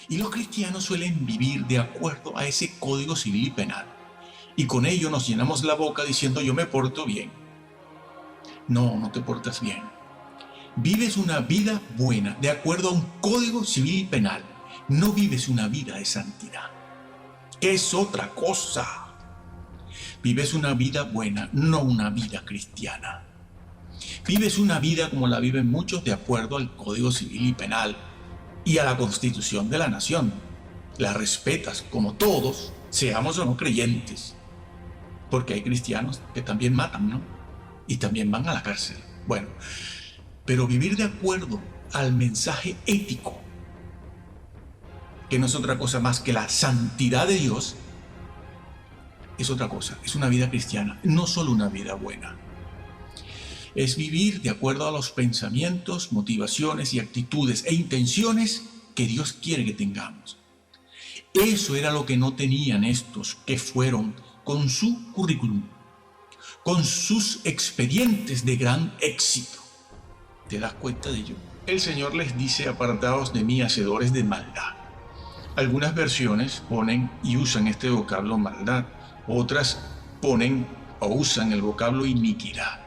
Y los cristianos suelen vivir de acuerdo a ese código civil y penal. Y con ello nos llenamos la boca diciendo yo me porto bien. No, no te portas bien. Vives una vida buena de acuerdo a un código civil y penal. No vives una vida de santidad, que es otra cosa. Vives una vida buena, no una vida cristiana. Vives una vida como la viven muchos de acuerdo al código civil y penal y a la constitución de la nación. La respetas como todos, seamos o no creyentes. Porque hay cristianos que también matan, ¿no? Y también van a la cárcel. Bueno, pero vivir de acuerdo al mensaje ético, que no es otra cosa más que la santidad de Dios, es otra cosa, es una vida cristiana, no solo una vida buena. Es vivir de acuerdo a los pensamientos, motivaciones y actitudes e intenciones que Dios quiere que tengamos. Eso era lo que no tenían estos que fueron con su currículum, con sus expedientes de gran éxito. ¿Te das cuenta de ello? El Señor les dice: apartaos de mí, hacedores de maldad. Algunas versiones ponen y usan este vocablo maldad, otras ponen o usan el vocablo iniquidad.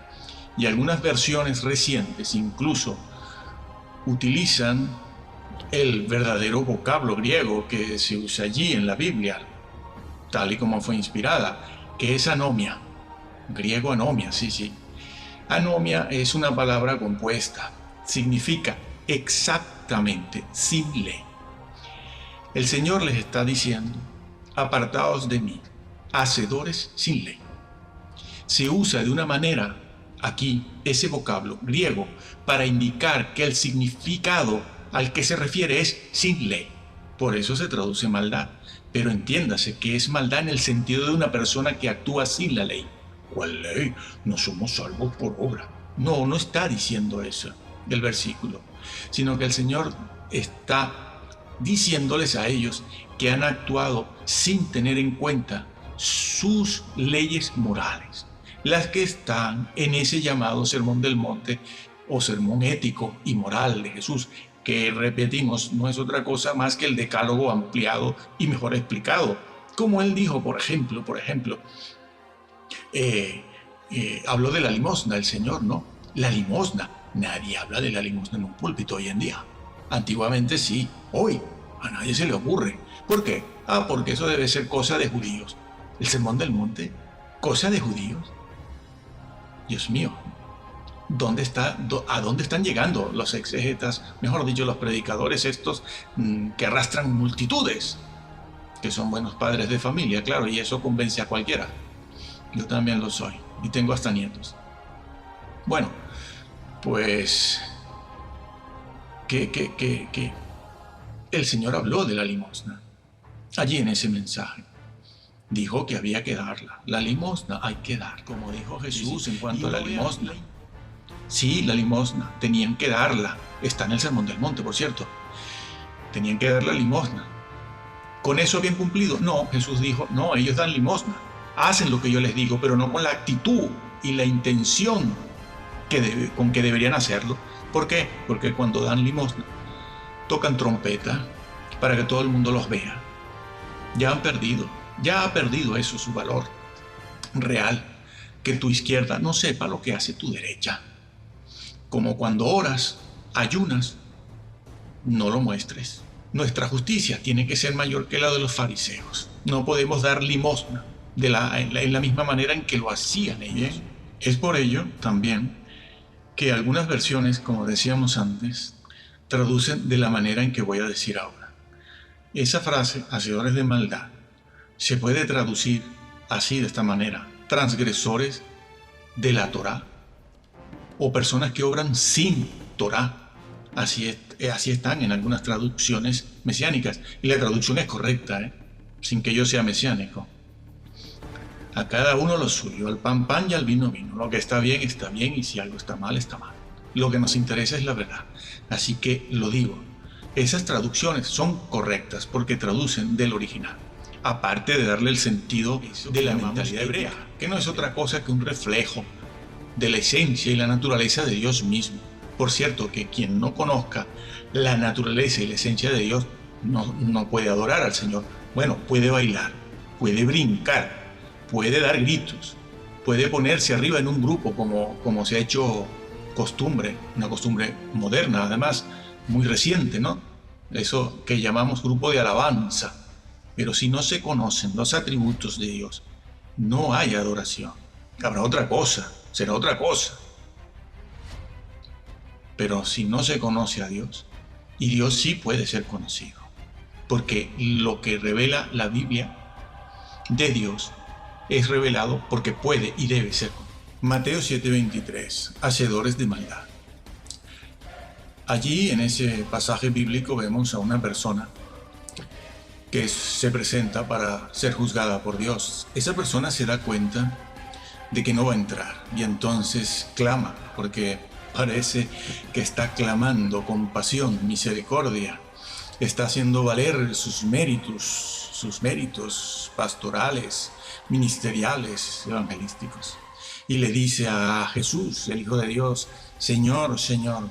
Y algunas versiones recientes incluso utilizan el verdadero vocablo griego que se usa allí en la Biblia, tal y como fue inspirada, que es anomia. Griego anomia, sí. Anomia es una palabra compuesta. Significa exactamente, sin ley. El Señor les está diciendo: apartaos de mí, hacedores sin ley. Se usa de una manera aquí ese vocablo griego para indicar que el significado al que se refiere es sin ley. Por eso se traduce maldad. Pero entiéndase que es maldad en el sentido de una persona que actúa sin la ley. ¿Cuál ley? No somos salvos por obra. No está diciendo eso del versículo, sino que el Señor está diciéndoles a ellos que han actuado sin tener en cuenta sus leyes morales, las que están en ese llamado Sermón del Monte o sermón ético y moral de Jesús, que repetimos, no es otra cosa más que el decálogo ampliado y mejor explicado. Como él dijo, por ejemplo, habló de la limosna el Señor, ¿no? La limosna. Nadie habla de la limosna en un púlpito hoy en día. Antiguamente sí, hoy a nadie se le ocurre. ¿Por qué? Porque eso debe ser cosa de judíos. El Sermón del Monte, cosa de judíos. Dios mío, ¿a dónde están llegando los exegetas, mejor dicho, los predicadores estos que arrastran multitudes? Que son buenos padres de familia, claro, y eso convence a cualquiera. Yo también lo soy, y tengo hasta nietos. Bueno, pues que el Señor habló de la limosna allí en ese mensaje. Dijo que había que darla. La limosna hay que dar, como dijo Jesús en cuanto a la limosna. Sí, la limosna, tenían que darla. Está en el Sermón del Monte, por cierto. Tenían que dar la limosna. ¿Con eso habían cumplido? No, Jesús dijo, no, ellos dan limosna. Hacen lo que yo les digo, pero no con la actitud y la intención con que deberían hacerlo. ¿Por qué? Porque cuando dan limosna, tocan trompeta para que todo el mundo los vea. Ya ha perdido eso su valor real, que tu izquierda no sepa lo que hace tu derecha. Como cuando oras, ayunas, no lo muestres. Nuestra justicia tiene que ser mayor que la de los fariseos. No podemos dar limosna en la misma manera en que lo hacían ellos. Es por ello también que algunas versiones, como decíamos antes, traducen de la manera en que voy a decir ahora. Esa frase, hacedores de maldad, se puede traducir así, de esta manera: transgresores de la Torá, o personas que obran sin Torá. Así están en algunas traducciones mesiánicas, y la traducción es correcta, sin que yo sea mesiánico. A cada uno lo suyo, al pan pan y al vino vino. Lo que está bien, y si algo está mal, está mal. Lo que nos interesa es la verdad. Así que lo digo, esas traducciones son correctas porque traducen del original, aparte de darle el sentido de la mentalidad hebrea, que no es otra cosa que un reflejo de la esencia y la naturaleza de Dios mismo. Por cierto, que quien no conozca la naturaleza y la esencia de Dios no puede adorar al Señor. Bueno, puede bailar, puede brincar, puede dar gritos, puede ponerse arriba en un grupo como se ha hecho costumbre, una costumbre moderna además, muy reciente, ¿no? Eso que llamamos grupo de alabanza. Pero si no se conocen los atributos de Dios, no hay adoración. Habrá otra cosa, será otra cosa. Pero si no se conoce a Dios, y Dios sí puede ser conocido, porque lo que revela la Biblia de Dios es revelado porque puede y debe ser conocido. Mateo 7:23, hacedores de maldad. Allí en ese pasaje bíblico vemos a una persona que se presenta para ser juzgada por Dios. Esa persona se da cuenta de que no va a entrar y entonces clama, porque parece que está clamando compasión, misericordia, está haciendo valer sus méritos pastorales, ministeriales, evangelísticos. Y le dice a Jesús, el Hijo de Dios: Señor, Señor,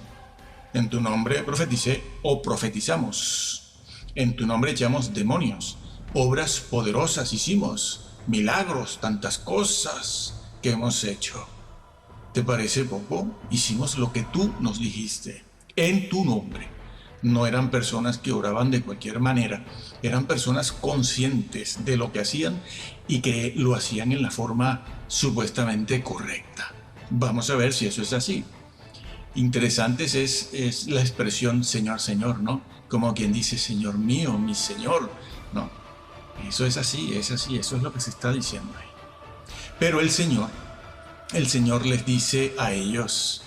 en tu nombre profeticé o profetizamos. En tu nombre echamos demonios, obras poderosas hicimos, milagros, tantas cosas que hemos hecho. ¿Te parece poco? Hicimos lo que tú nos dijiste, en tu nombre. No eran personas que oraban de cualquier manera, eran personas conscientes de lo que hacían y que lo hacían en la forma supuestamente correcta. Vamos a ver si eso es así. Interesante es la expresión Señor, Señor, ¿no? Como quien dice, Señor mío, mi Señor, ¿no? Eso es así, eso es lo que se está diciendo ahí. Pero el Señor les dice a ellos,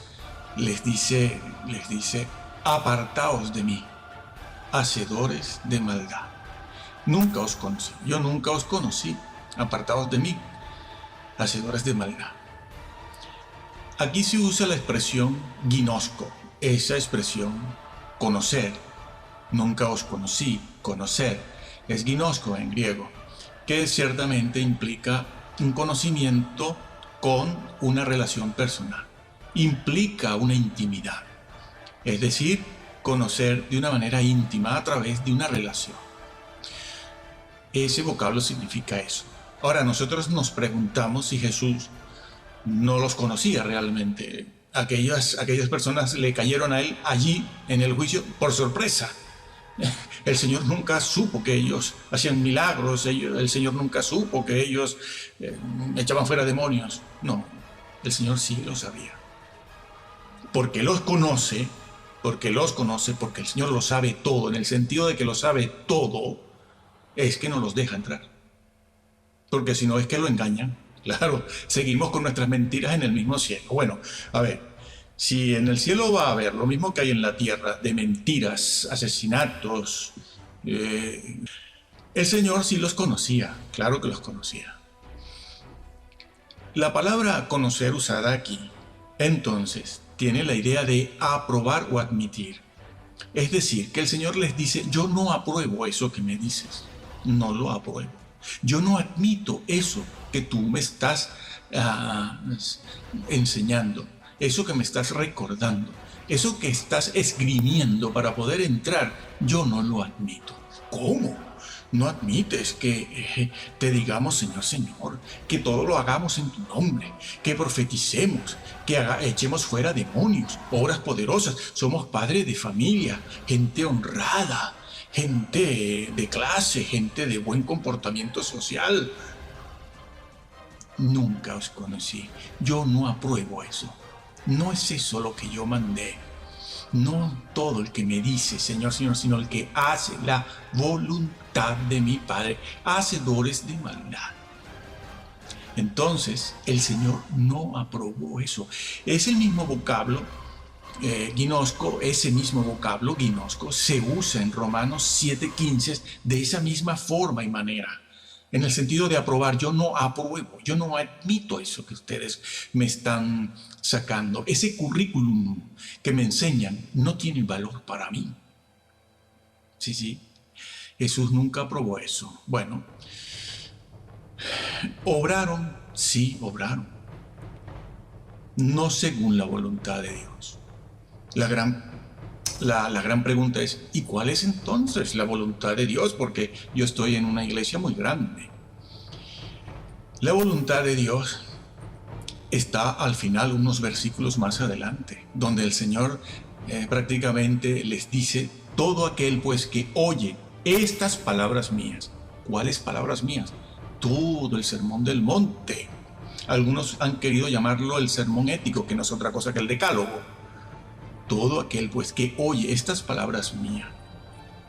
les dice, apartaos de mí, hacedores de maldad. Nunca os conocí, yo nunca os conocí, apartaos de mí, hacedores de maldad. Aquí se usa la expresión ginosco, esa expresión conocer, nunca os conocí, conocer, es ginosco en griego, que ciertamente implica un conocimiento con una relación personal, implica una intimidad, es decir, conocer de una manera íntima a través de una relación. Ese vocablo significa eso. Ahora nosotros nos preguntamos si Jesús no los conocía realmente. Aquellas personas le cayeron a él allí en el juicio por sorpresa. El Señor nunca supo que ellos hacían milagros, el Señor nunca supo que ellos echaban fuera demonios. No, el Señor sí lo sabía. Porque los conoce, porque el Señor lo sabe todo, en el sentido de que lo sabe todo, es que no los deja entrar. Porque si no es que lo engañan. Claro, seguimos con nuestras mentiras en el mismo cielo. Bueno, a ver, si en el cielo va a haber lo mismo que hay en la tierra, de mentiras, asesinatos, el Señor sí los conocía, claro que los conocía. La palabra conocer usada aquí, entonces, tiene la idea de aprobar o admitir. Es decir, que el Señor les dice, yo no apruebo eso que me dices, no lo apruebo. Yo no admito eso que tú me estás enseñando, eso que me estás recordando, eso que estás esgrimiendo para poder entrar, yo no lo admito. ¿Cómo? ¿No admites que te digamos Señor, Señor, que todo lo hagamos en tu nombre, que profeticemos, que echemos fuera demonios, obras poderosas? Somos padres de familia, gente honrada, gente de clase, gente de buen comportamiento social. Nunca os conocí. Yo no apruebo eso. No es eso lo que yo mandé. No todo el que me dice Señor, Señor, sino el que hace la voluntad de mi Padre, hacedores de maldad. Entonces, el Señor no aprobó eso. Es el mismo vocablo ginosco, ese mismo vocablo ginosco se usa en Romanos 7:15 de esa misma forma y manera, en el sentido de aprobar. Yo no apruebo, yo no admito eso que ustedes me están sacando. Ese currículum que me enseñan no tiene valor para mí. Sí, Jesús nunca aprobó eso. Bueno, obraron, sí, obraron, no según la voluntad de Dios. La gran La gran pregunta es, ¿y cuál es entonces la voluntad de Dios? Porque yo estoy en una iglesia muy grande. La voluntad de Dios está al final, unos versículos más adelante, donde el Señor prácticamente les dice: todo aquel pues que oye estas palabras mías. ¿Cuáles palabras mías? Todo el sermón del monte. Algunos han querido llamarlo el sermón ético, que no es otra cosa que el decálogo. Todo aquel pues que oye estas palabras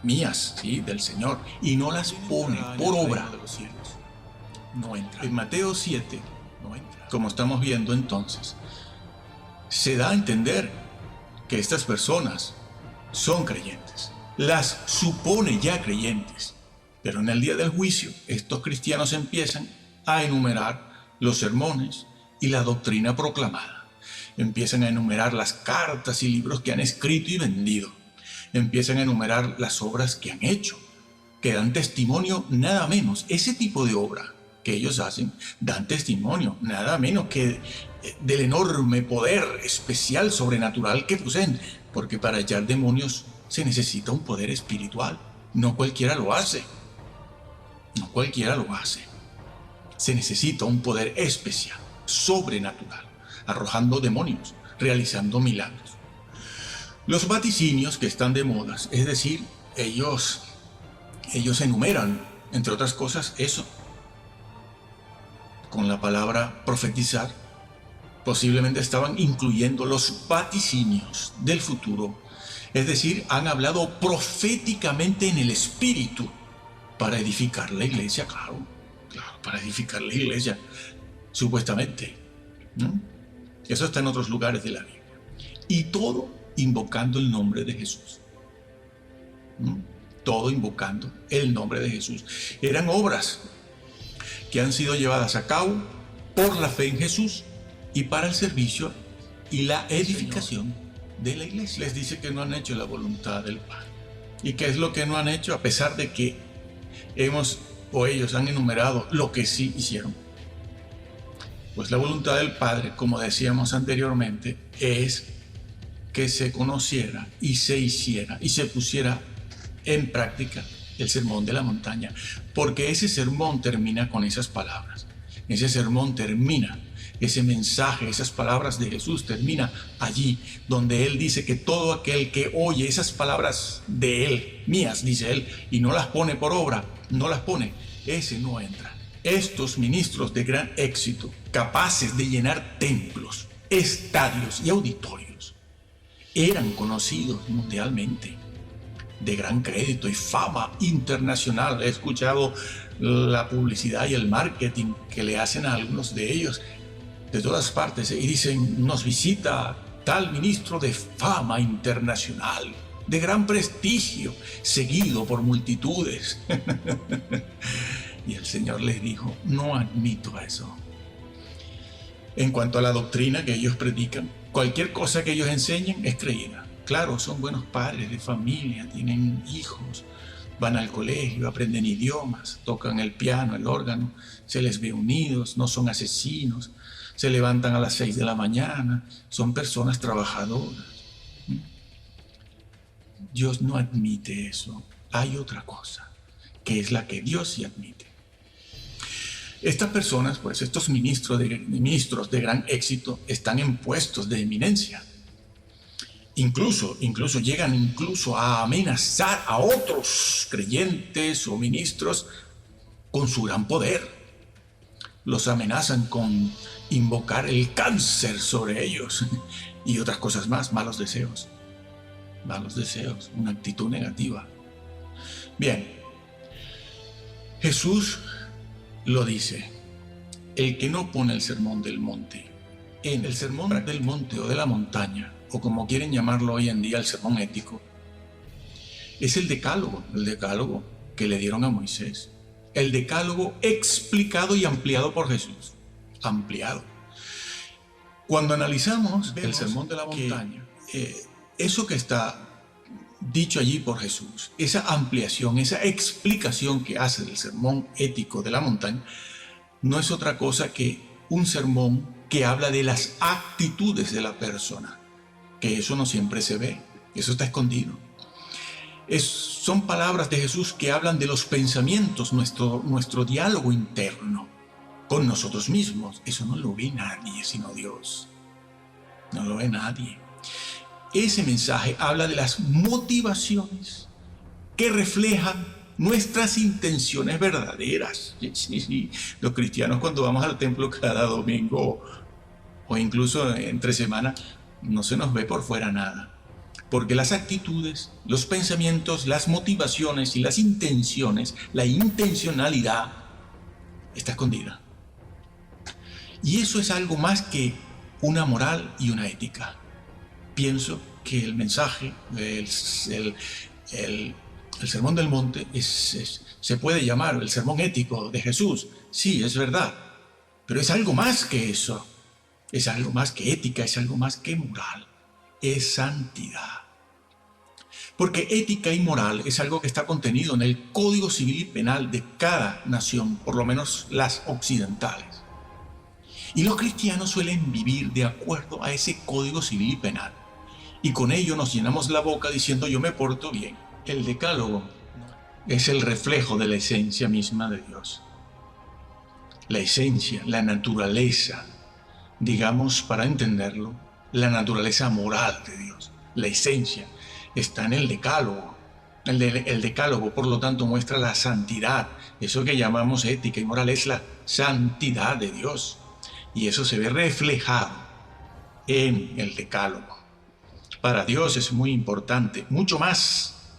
mías, ¿sí?, del Señor, y no las pone por obra, no entra. En Mateo 7, no entra. Como estamos viendo entonces, se da a entender que estas personas son creyentes. Las supone ya creyentes. Pero en el día del juicio, estos cristianos empiezan a enumerar los sermones y la doctrina proclamada. Empiezan a enumerar las cartas y libros que han escrito y vendido. Empiezan a enumerar las obras que han hecho, que dan testimonio nada menos. Ese tipo de obra que ellos hacen dan testimonio nada menos que del enorme poder especial, sobrenatural que poseen, porque para echar demonios se necesita un poder espiritual. No cualquiera lo hace. No cualquiera lo hace. Se necesita un poder especial, sobrenatural, arrojando demonios, realizando milagros. Los vaticinios que están de moda, es decir, ellos enumeran, entre otras cosas, eso. Con la palabra profetizar, posiblemente estaban incluyendo los vaticinios del futuro. Es decir, han hablado proféticamente en el espíritu para edificar la iglesia, claro, para edificar la iglesia, supuestamente. ¿No? Eso está en otros lugares de la Biblia. Y todo invocando el nombre de Jesús. ¿No? Todo invocando el nombre de Jesús. Eran obras que han sido llevadas a cabo por la fe en Jesús y para el servicio y la edificación de la iglesia. Les dice que no han hecho la voluntad del Padre. ¿Y qué es lo que no han hecho? A pesar de que ellos han enumerado lo que sí hicieron. Pues la voluntad del Padre, como decíamos anteriormente, es que se conociera y se hiciera y se pusiera en práctica el sermón de la montaña, porque ese sermón termina con esas palabras. Ese sermón termina, ese mensaje, esas palabras de Jesús termina allí donde Él dice que todo aquel que oye esas palabras de Él, mías, dice Él, y no las pone por obra, no las pone, ese no entra. Estos ministros de gran éxito, capaces de llenar templos, estadios y auditorios, eran conocidos mundialmente, de gran crédito y fama internacional. He escuchado la publicidad y el marketing que le hacen a algunos de ellos de todas partes, y dicen: nos visita tal ministro de fama internacional, de gran prestigio, seguido por multitudes. Y el Señor les dijo: no admito eso. En cuanto a la doctrina que ellos predican, cualquier cosa que ellos enseñen es creída. Claro, son buenos padres de familia, tienen hijos, van al colegio, aprenden idiomas, tocan el piano, el órgano, se les ve unidos, no son asesinos, se levantan a las 6 de la mañana, son personas trabajadoras. Dios no admite eso. Hay otra cosa, que es la que Dios sí admite. Estas personas, pues estos ministros de gran éxito, están en puestos de eminencia. Incluso llegan a amenazar a otros creyentes o ministros con su gran poder. Los amenazan con invocar el cáncer sobre ellos y otras cosas más, malos deseos, una actitud negativa. Bien, Jesús lo dice: el que no pone el sermón del monte, en el sermón del monte o de la montaña, o como quieren llamarlo hoy en día, el sermón ético, es el decálogo que le dieron a Moisés. El decálogo explicado y ampliado por Jesús. Ampliado. Cuando analizamos el sermón de la montaña, eso que está dicho allí por Jesús, esa ampliación, esa explicación que hace del sermón ético de la montaña, no es otra cosa que un sermón que habla de las actitudes de la persona, que eso no siempre se ve. Eso está escondido. Son palabras de Jesús que hablan de los pensamientos, nuestro diálogo interno con nosotros mismos. Eso no lo ve nadie sino Dios. No lo ve nadie. Ese mensaje habla de las motivaciones que reflejan nuestras intenciones verdaderas. Sí. Los cristianos, cuando vamos al templo cada domingo o incluso entre semana, no se nos ve por fuera nada. Porque las actitudes, los pensamientos, las motivaciones y las intenciones, la intencionalidad está escondida. Y eso es algo más que una moral y una ética. Pienso que el mensaje, el Sermón del Monte, se puede llamar el sermón ético de Jesús. Sí, es verdad, pero es algo más que eso. Es algo más que ética, es algo más que moral. Es santidad. Porque ética y moral es algo que está contenido en el Código Civil y Penal de cada nación, por lo menos las occidentales. Y los cristianos suelen vivir de acuerdo a ese Código Civil y Penal. Y con ello nos llenamos la boca diciendo yo me porto bien. El decálogo es el reflejo de la esencia misma de Dios. La esencia, la naturaleza, digamos para entenderlo, la naturaleza moral de Dios. La esencia está en el decálogo. El decálogo, por lo tanto, muestra la santidad. Eso que llamamos ética y moral es la santidad de Dios. Y eso se ve reflejado en el decálogo. Para Dios es muy importante, mucho más,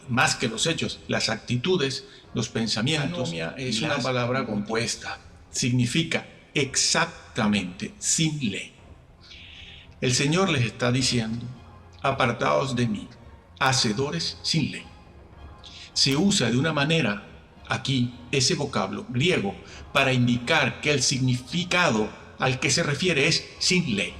más que los hechos, las actitudes, los pensamientos. Anomia es una palabra compuesta. Significa exactamente, sin ley. El Señor les está diciendo, apartaos de mí, hacedores sin ley. Se usa de una manera aquí ese vocablo griego para indicar que el significado al que se refiere es sin ley.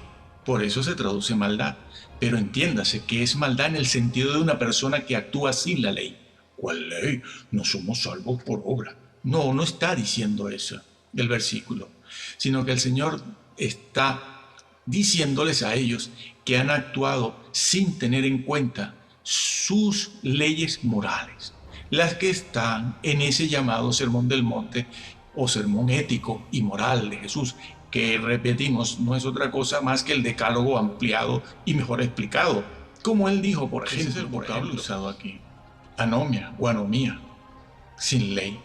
Por eso se traduce maldad. Pero entiéndase que es maldad en el sentido de una persona que actúa sin la ley. ¿Cuál ley? No somos salvos por obra. No, no está diciendo eso el versículo, sino que el Señor está diciéndoles a ellos que han actuado sin tener en cuenta sus leyes morales, las que están en ese llamado Sermón del Monte o sermón ético y moral de Jesús, que repetimos, no es otra cosa más que el decálogo ampliado y mejor explicado. Como él dijo, por ejemplo, ese es el vocablo usado aquí, anomia o anomía, sin ley,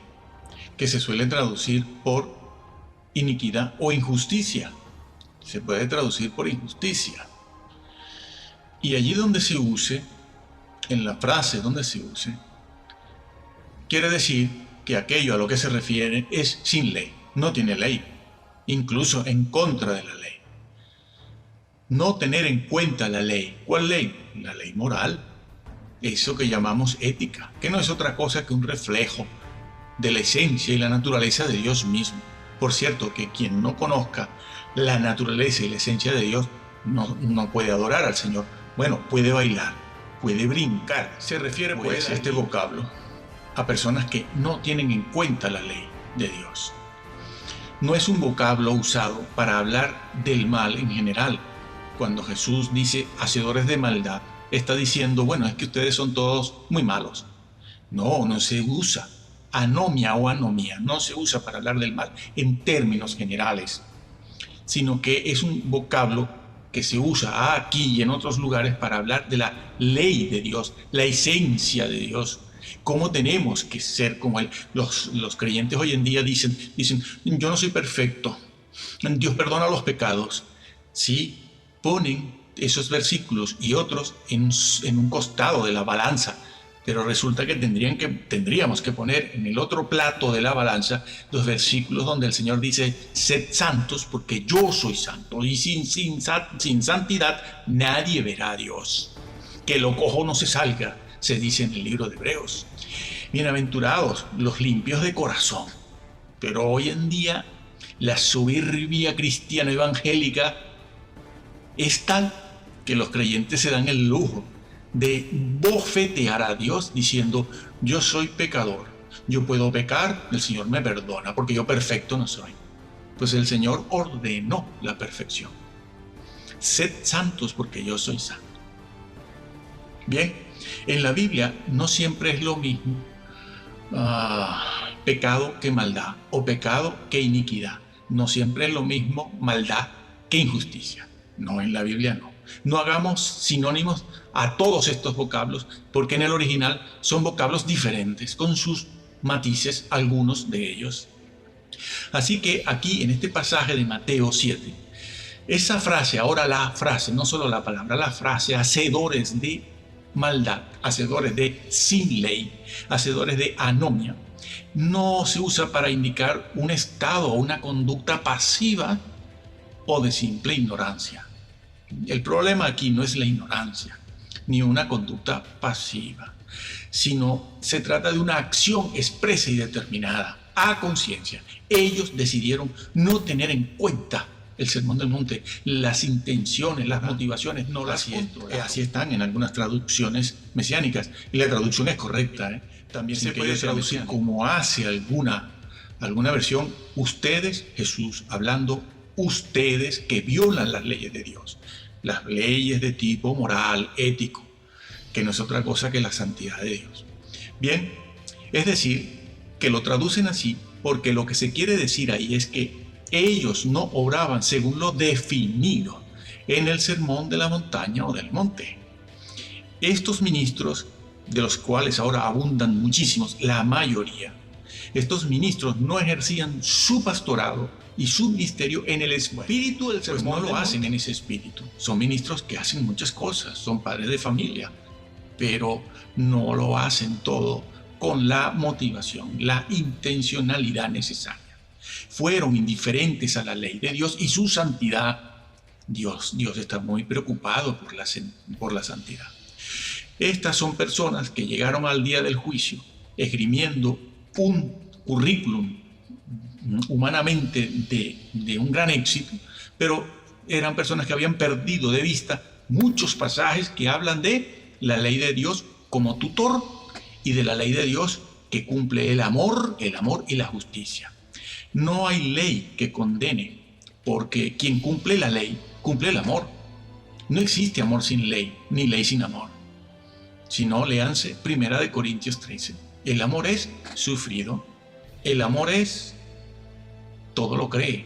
que se suele traducir por iniquidad o injusticia. Se puede traducir por injusticia. Y allí donde se use, en la frase donde se use, quiere decir que aquello a lo que se refiere es sin ley, no tiene ley, incluso en contra de la ley. No tener en cuenta la ley. ¿Cuál ley? La ley moral. Eso que llamamos ética, que no es otra cosa que un reflejo de la esencia y la naturaleza de Dios mismo. Por cierto, que quien no conozca la naturaleza y la esencia de Dios no puede adorar al Señor. Bueno, puede bailar, puede brincar. Se refiere pues a este vocablo a personas que no tienen en cuenta la ley de Dios. No es un vocablo usado para hablar del mal en general. Cuando Jesús dice hacedores de maldad, está diciendo, bueno, es que ustedes son todos muy malos. No, no se usa. Anomia o anomía no se usa para hablar del mal en términos generales, sino que es un vocablo que se usa aquí y en otros lugares para hablar de la ley de Dios, la esencia de Dios. ¿Cómo tenemos que ser como Él? Los creyentes hoy en día dicen, yo no soy perfecto, Dios perdona los pecados. Sí, ponen esos versículos y otros en un costado de la balanza, pero resulta que tendríamos que poner en el otro plato de la balanza los versículos donde el Señor dice, sed santos porque yo soy santo, y sin santidad nadie verá a Dios. Que lo cojo no se salga, se dice en el libro de Hebreos. Bienaventurados los limpios de corazón. Pero hoy en día la soberbia cristiana evangélica es tal que los creyentes se dan el lujo de bofetear a Dios diciendo, yo soy pecador, yo puedo pecar, el Señor me perdona porque yo perfecto no soy. Pues el Señor ordenó la perfección. Sed santos porque yo soy santo. Bien, en la Biblia no siempre es lo mismo pecado que maldad o pecado que iniquidad. No siempre es lo mismo maldad que injusticia. No, en la Biblia no. No hagamos sinónimos a todos estos vocablos, porque en el original son vocablos diferentes, con sus matices, algunos de ellos. Así que aquí, en este pasaje de Mateo 7, esa frase, ahora la frase, no solo la palabra, la frase, hacedores de maldad, hacedores de sin ley, hacedores de anomia, no se usa para indicar un estado o una conducta pasiva o de simple ignorancia. El problema aquí no es la ignorancia, ni una conducta pasiva, sino se trata de una acción expresa y determinada, a conciencia. Ellos decidieron no tener en cuenta el Sermón del Monte, las intenciones, las motivaciones, no las así están en algunas traducciones mesiánicas, y la traducción es correcta, También se puede traducir como hace alguna versión, ustedes, Jesús hablando, ustedes que violan las leyes de Dios, las leyes de tipo moral, ético, que no es otra cosa que la santidad de Dios. Bien, es decir, que lo traducen así porque lo que se quiere decir ahí es que ellos no obraban según lo definido en el sermón de la montaña o del monte. Estos ministros, de los cuales ahora abundan muchísimos, la mayoría, estos ministros no ejercían su pastorado y su ministerio en el espíritu del sermón, pues no lo hacen en ese espíritu. Son ministros que hacen muchas cosas, son padres de familia, pero no lo hacen todo con la motivación, la intencionalidad necesaria. Fueron indiferentes a la ley de Dios y su santidad. Dios está muy preocupado por la santidad. Estas son personas que llegaron al día del juicio esgrimiendo un currículum humanamente de un gran éxito, pero eran personas que habían perdido de vista muchos pasajes que hablan de la ley de Dios como tutor y de la ley de Dios que cumple el amor y la justicia. No hay ley que condene, porque quien cumple la ley, cumple el amor. No existe amor sin ley, ni ley sin amor. Si no, léanse 1 Corintios 13. El amor es sufrido, el amor es todo lo cree,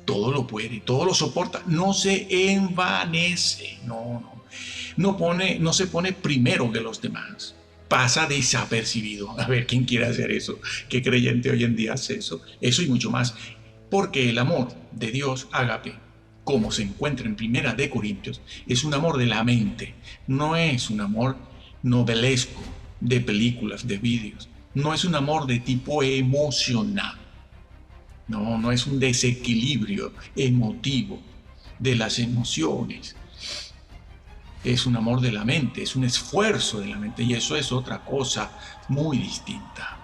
todo lo puede, todo lo soporta, no se envanece, no se pone primero que los demás. Pasa desapercibido. A ver, ¿quién quiere hacer eso? ¿Qué creyente hoy en día hace eso? Eso y mucho más. Porque el amor de Dios, ágape, como se encuentra en 1 Corintios, es un amor de la mente. No es un amor novelesco, de películas, de vídeos. No es un amor de tipo emocional. No es un desequilibrio emotivo de las emociones. Es un amor de la mente, es un esfuerzo de la mente, y eso es otra cosa muy distinta.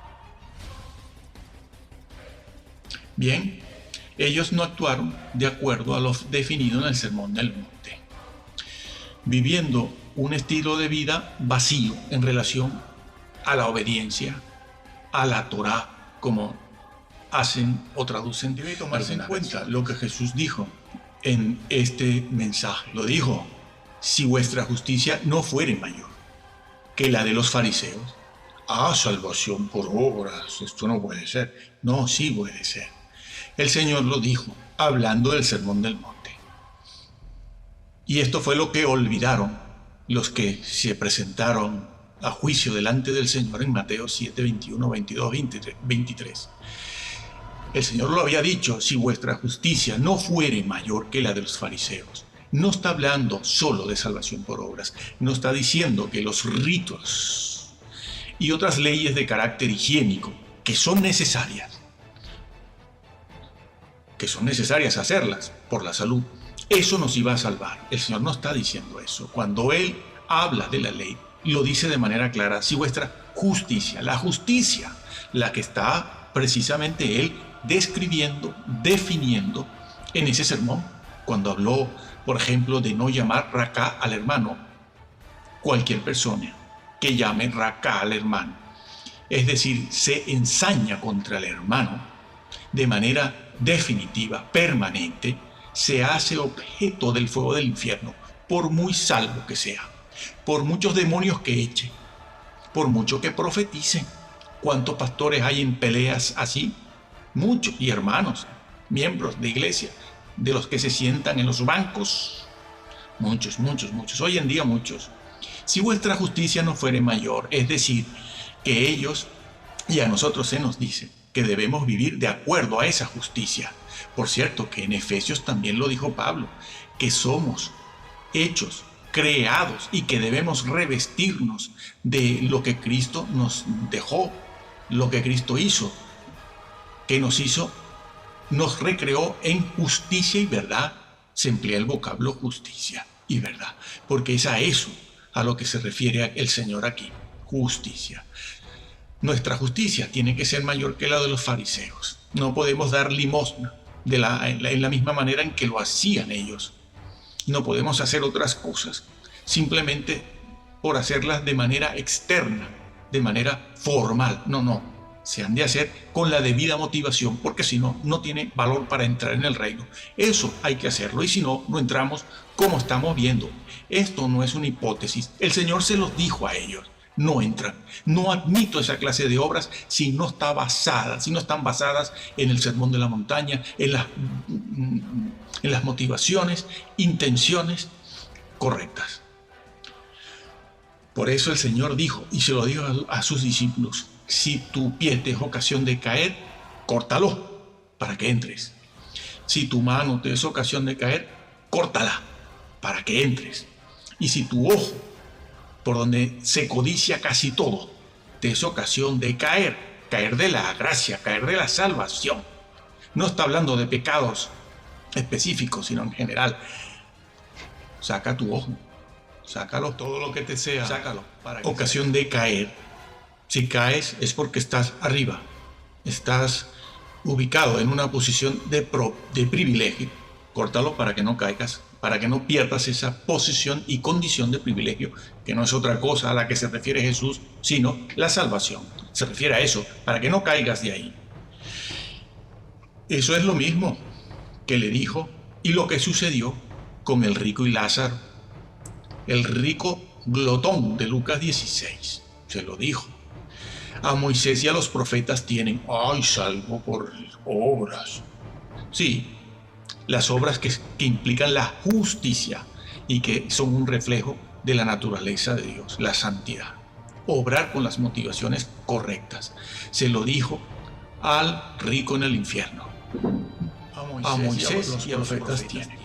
Bien, ellos no actuaron de acuerdo a lo definido en el Sermón del Monte, viviendo un estilo de vida vacío en relación a la obediencia, a la Torá, como hacen o traducen. Debe tomarse en cuenta lo que Jesús dijo en este mensaje. Lo dijo: si vuestra justicia no fuere mayor que la de los fariseos. Salvación por obras, esto no puede ser. No, sí puede ser. El Señor lo dijo, hablando del Sermón del Monte. Y esto fue lo que olvidaron los que se presentaron a juicio delante del Señor en Mateo 7, 21, 22, 23. El Señor lo había dicho: si vuestra justicia no fuere mayor que la de los fariseos. No está hablando solo de salvación por obras, no está diciendo que los ritos y otras leyes de carácter higiénico, que son necesarias hacerlas por la salud, eso nos iba a salvar. El Señor no está diciendo eso. Cuando Él habla de la ley, lo dice de manera clara: si vuestra justicia, la justicia, la que está precisamente Él describiendo, definiendo en ese sermón, cuando habló, por ejemplo, de no llamar racá al hermano. Cualquier persona que llame racá al hermano, es decir, se ensaña contra el hermano de manera definitiva, permanente, se hace objeto del fuego del infierno, por muy salvo que sea. por muchos demonios que eche, por mucho que profetice. ¿Cuántos pastores hay en peleas así? Muchos, y hermanos, miembros de iglesia, de los que se sientan en los bancos, muchos, muchos, muchos, hoy en día muchos. Si vuestra justicia no fuere mayor, es decir, que ellos, y a nosotros se nos dice que debemos vivir de acuerdo a esa justicia. Por cierto, que en Efesios también lo dijo Pablo, que somos hechos, creados, y que debemos revestirnos de lo que Cristo nos dejó, lo que Cristo hizo, que nos hizo, nos recreó en justicia y verdad. Se emplea el vocablo justicia y verdad, porque es a eso a lo que se refiere el Señor aquí, justicia. Nuestra justicia tiene que ser mayor que la de los fariseos. No podemos dar limosna en la misma manera en que lo hacían ellos. No podemos hacer otras cosas simplemente por hacerlas de manera externa, de manera formal. No, se han de hacer con la debida motivación, porque si no, no tiene valor para entrar en el reino. Eso hay que hacerlo, y si no, no entramos, como estamos viendo. Esto no es una hipótesis. El Señor se los dijo a ellos. No entran. No admito esa clase de obras si no están basadas en el sermón de la montaña, en las motivaciones, intenciones correctas. Por eso el Señor dijo, y se lo dijo a sus discípulos: si tu pie te es ocasión de caer, córtalo para que entres. Si tu mano te es ocasión de caer, córtala para que entres. Y si tu ojo, por donde se codicia casi todo, te es ocasión de caer de la gracia, caer de la salvación. No está hablando de pecados específicos, sino en general. Saca tu ojo, sácalo, todo lo que te sea, sácalo. Ocasión de caer. Si caes es porque estás arriba, estás ubicado en una posición de privilegio. Córtalo para que no caigas, para que no pierdas esa posición y condición de privilegio, que no es otra cosa a la que se refiere Jesús, sino la salvación. Se refiere a eso, para que no caigas de ahí. Eso es lo mismo que le dijo y lo que sucedió con el rico y Lázaro. El rico glotón de Lucas 16 se lo dijo. A Moisés y a los profetas tienen, salvo por obras. Sí, las obras que implican la justicia y que son un reflejo de la naturaleza de Dios, la santidad. Obrar con las motivaciones correctas. Se lo dijo al rico en el infierno. A Moisés y a los profetas tienen.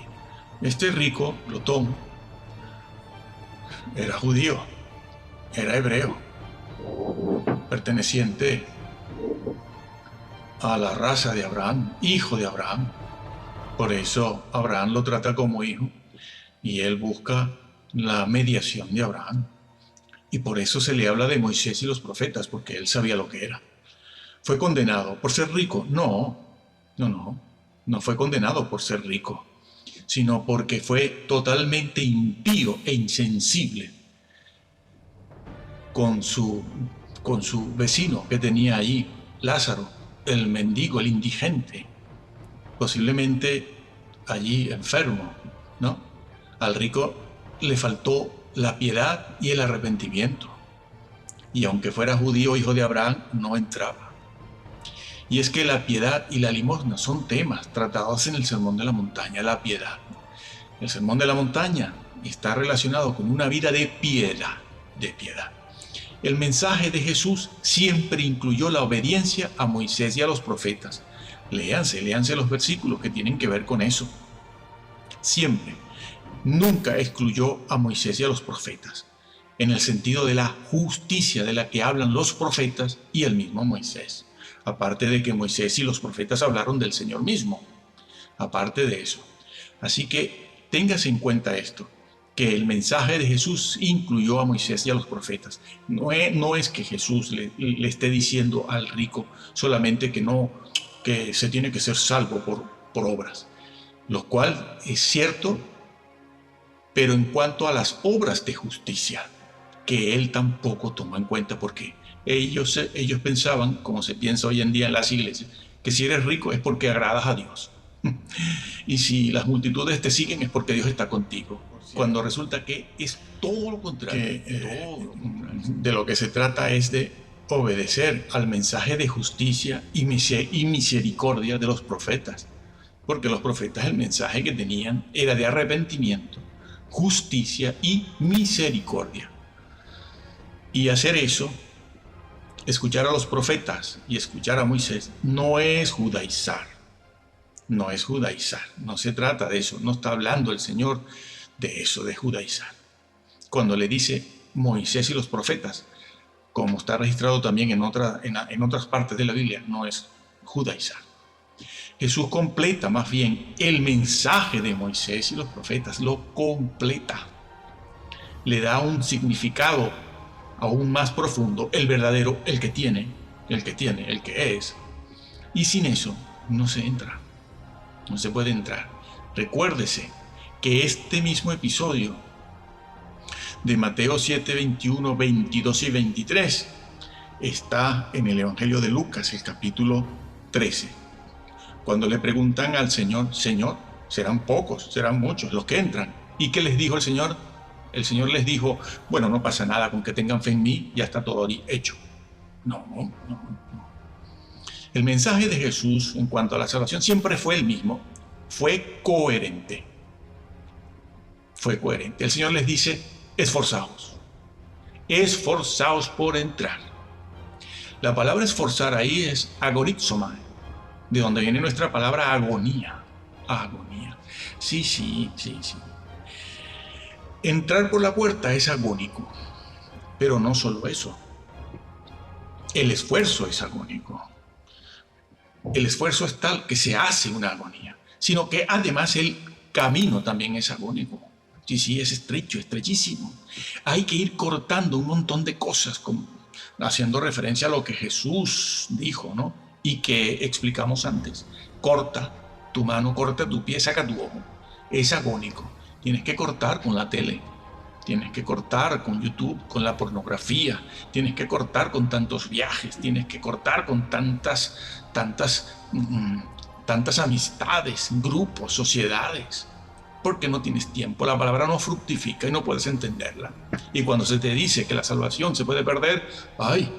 Este rico, glotón, era judío, era hebreo, perteneciente a la raza de Abraham, hijo de Abraham. Por eso Abraham lo trata como hijo y él busca la mediación de Abraham. Y por eso se le habla de Moisés y los profetas, porque él sabía lo que era. ¿Fue condenado por ser rico? No fue condenado por ser rico, sino porque fue totalmente impío e insensible con su vecino que tenía allí, Lázaro, el mendigo, el indigente, posiblemente allí enfermo, ¿no? Al rico le faltó la piedad y el arrepentimiento, y aunque fuera judío, hijo de Abraham, no entraba. Y es que la piedad y la limosna son temas tratados en el Sermón de la Montaña. La piedad. El Sermón de la Montaña está relacionado con una vida de piedad, El mensaje de Jesús siempre incluyó la obediencia a Moisés y a los profetas. Léanse los versículos que tienen que ver con eso. Siempre. Nunca excluyó a Moisés y a los profetas, en el sentido de la justicia de la que hablan los profetas y el mismo Moisés. Aparte de que Moisés y los profetas hablaron del Señor mismo. Aparte de eso. Así que téngase en cuenta esto, que el mensaje de Jesús incluyó a Moisés y a los profetas. No es que Jesús le esté diciendo al rico solamente que se tiene que ser salvo por obras, lo cual es cierto, pero en cuanto a las obras de justicia, que él tampoco tomó en cuenta, porque ellos pensaban, como se piensa hoy en día en las iglesias, que si eres rico es porque agradas a Dios. Y si las multitudes te siguen es porque Dios está contigo. cuando resulta que es todo lo contrario. De lo que se trata es de obedecer al mensaje de justicia y misericordia de los profetas. Porque los profetas, el mensaje que tenían era de arrepentimiento, justicia y misericordia. Y hacer eso, escuchar a los profetas y escuchar a Moisés, no es judaizar. No es judaizar. No se trata de eso. No está hablando el Señor de eso, de judaizar. Cuando le dice Moisés y los profetas, como está registrado también en otras partes de la Biblia, no es judaizar. Jesús completa más bien el mensaje de Moisés y los profetas, lo completa. Le da un significado aún más profundo, el verdadero, el que es. Y sin eso no se entra, no se puede entrar. Recuérdese que este mismo episodio de Mateo 7, 21, 22 y 23 está en el Evangelio de Lucas, el capítulo 13. Cuando le preguntan al Señor, Señor, ¿serán pocos, serán muchos los que entran? ¿Y qué les dijo el Señor? El Señor les dijo, bueno, no pasa nada con que tengan fe en mí, ya está todo hecho. No. El mensaje de Jesús en cuanto a la salvación siempre fue el mismo, fue coherente. El Señor les dice, esforzaos por entrar. La palabra esforzar ahí es agorizomai, de donde viene nuestra palabra agonía. Sí. Entrar por la puerta es agónico, pero no solo eso. El esfuerzo es agónico. El esfuerzo es tal que se hace una agonía, sino que además el camino también es agónico. Sí, es estrecho, estrechísimo. Hay que ir cortando un montón de cosas, haciendo referencia a lo que Jesús dijo, ¿no? Y que explicamos antes. Corta tu mano, corta tu pie, saca tu ojo. Es agónico. Tienes que cortar con la tele, tienes que cortar con YouTube, con la pornografía, tienes que cortar con tantos viajes, tienes que cortar con tantas amistades, grupos, sociedades, porque no tienes tiempo. La palabra no fructifica y no puedes entenderla. Y cuando se te dice que la salvación se puede perder, ¡ay!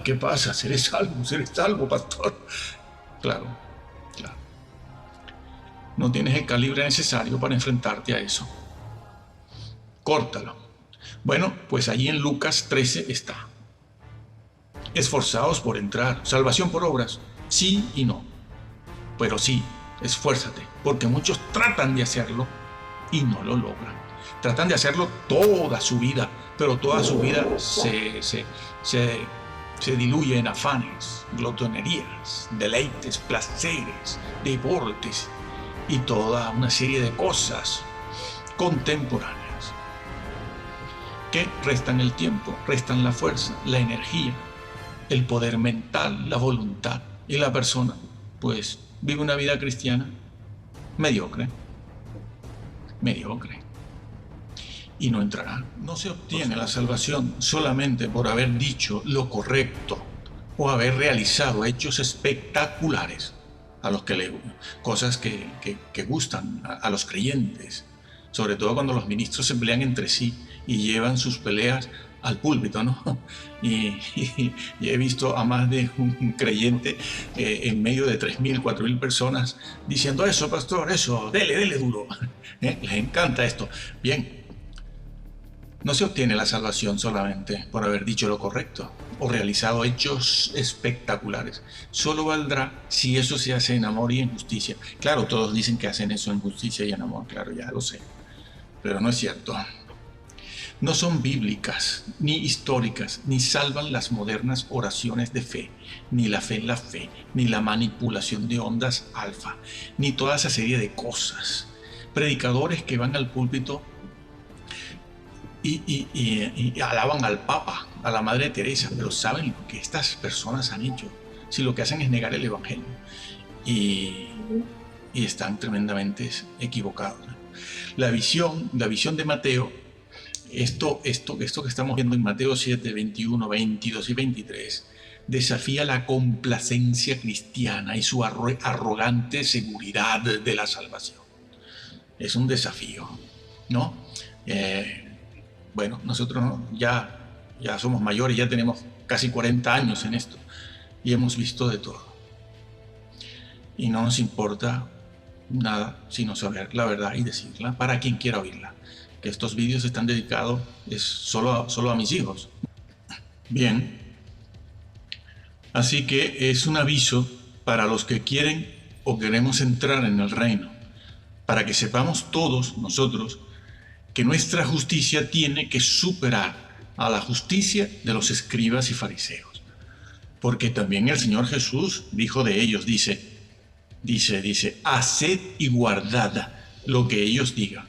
¿Qué pasa? ¿Seré salvo, pastor? Claro. No tienes el calibre necesario para enfrentarte a eso. Córtalo. Bueno, pues allí en Lucas 13 está. Esforzaos por entrar. Salvación por obras. Sí y no. Pero sí, esfuérzate, porque muchos tratan de hacerlo y no lo logran. Tratan de hacerlo toda su vida, pero toda su vida se diluye en afanes, glotonerías, deleites, placeres, deportes y toda una serie de cosas contemporáneas que restan el tiempo, restan la fuerza, la energía, el poder mental, la voluntad, y la persona pues vive una vida cristiana mediocre y no entrará. No se obtiene la salvación solamente por haber dicho lo correcto o haber realizado hechos espectaculares cosas que gustan a los creyentes, sobre todo cuando los ministros se pelean entre sí y llevan sus peleas al púlpito, ¿no? Y he visto a más de un creyente en medio de 3.000, 4.000 personas diciendo, eso, pastor, eso, dele duro. Les encanta esto. Bien, no se obtiene la salvación solamente por haber dicho lo correcto o realizado hechos espectaculares. Solo valdrá si eso se hace en amor y en justicia. Claro, todos dicen que hacen eso en justicia y en amor, claro, ya lo sé. Pero no es cierto. No son bíblicas, ni históricas, ni salvan las modernas oraciones de fe, ni la fe en la fe, ni la manipulación de ondas alfa, ni toda esa serie de cosas. Predicadores que van al púlpito y alaban al Papa, a la Madre Teresa, pero saben lo que estas personas han hecho. Si lo que hacen es negar el Evangelio y están tremendamente equivocados. La visión de Mateo, esto que estamos viendo en Mateo 7, 21, 22 y 23, desafía la complacencia cristiana y su arrogante seguridad de la salvación. Es un desafío, ¿no? Bueno, nosotros ya somos mayores, ya tenemos casi 40 años en esto y hemos visto de todo. Y no nos importa nada sino saber la verdad y decirla para quien quiera oírla. Que estos vídeos están dedicados solo a mis hijos. Bien, así que es un aviso para los que quieren o queremos entrar en el reino, para que sepamos todos nosotros que nuestra justicia tiene que superar a la justicia de los escribas y fariseos. Porque también el Señor Jesús dijo de ellos, dice, haced y guardad lo que ellos digan.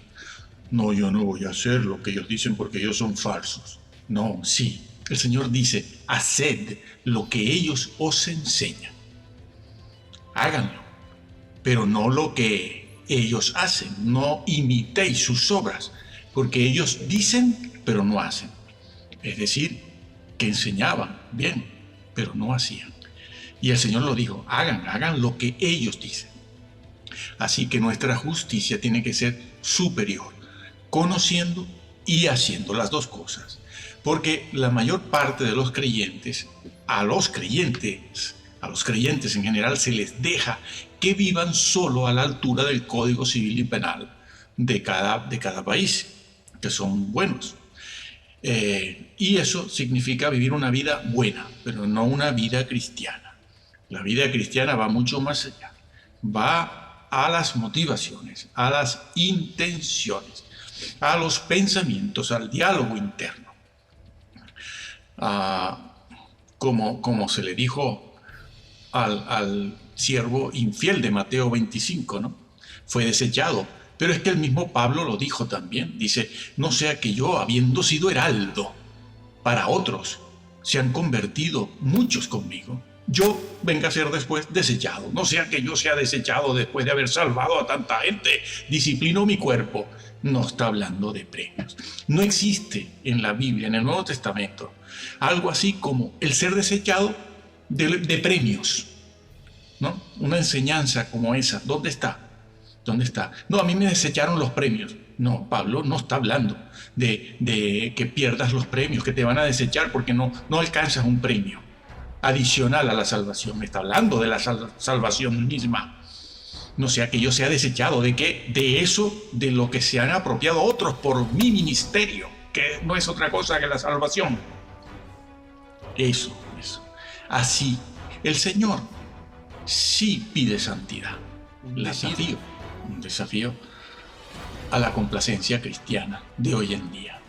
No, yo no voy a hacer lo que ellos dicen porque ellos son falsos. No, sí, el Señor dice, haced lo que ellos os enseñan. Háganlo, pero no lo que ellos hacen. No imitéis sus obras, porque ellos dicen, pero no hacen. Es decir, que enseñaban bien, pero no hacían. Y el Señor lo dijo, hagan lo que ellos dicen. Así que nuestra justicia tiene que ser superior, conociendo y haciendo las dos cosas. Porque la mayor parte de los creyentes, a los creyentes en general se les deja que vivan solo a la altura del Código Civil y Penal de cada país, que son buenos. Y eso significa vivir una vida buena, pero no una vida cristiana. La vida cristiana va mucho más allá. Va a las motivaciones, a las intenciones, a los pensamientos, al diálogo interno. Como se le dijo al siervo infiel de Mateo 25, ¿no? Fue desechado. Pero es que el mismo Pablo lo dijo también. Dice, no sea que yo, habiendo sido heraldo para otros, se han convertido muchos conmigo, yo venga a ser después desechado. No sea que yo sea desechado después de haber salvado a tanta gente. Disciplino mi cuerpo. No está hablando de premios. No existe en la Biblia, en el Nuevo Testamento, algo así como el ser desechado de premios, ¿no? Una enseñanza como esa, ¿dónde está? ¿Dónde está? No, a mí me desecharon los premios. No, Pablo no está hablando de que pierdas los premios, que te van a desechar porque no alcanzas un premio adicional a la salvación. Me está hablando de la salvación misma. No sea que yo sea desechado de eso, de lo que se han apropiado otros por mi ministerio, que no es otra cosa que la salvación. Eso. Así, el Señor sí pide santidad. Un desafío a la complacencia cristiana de hoy en día.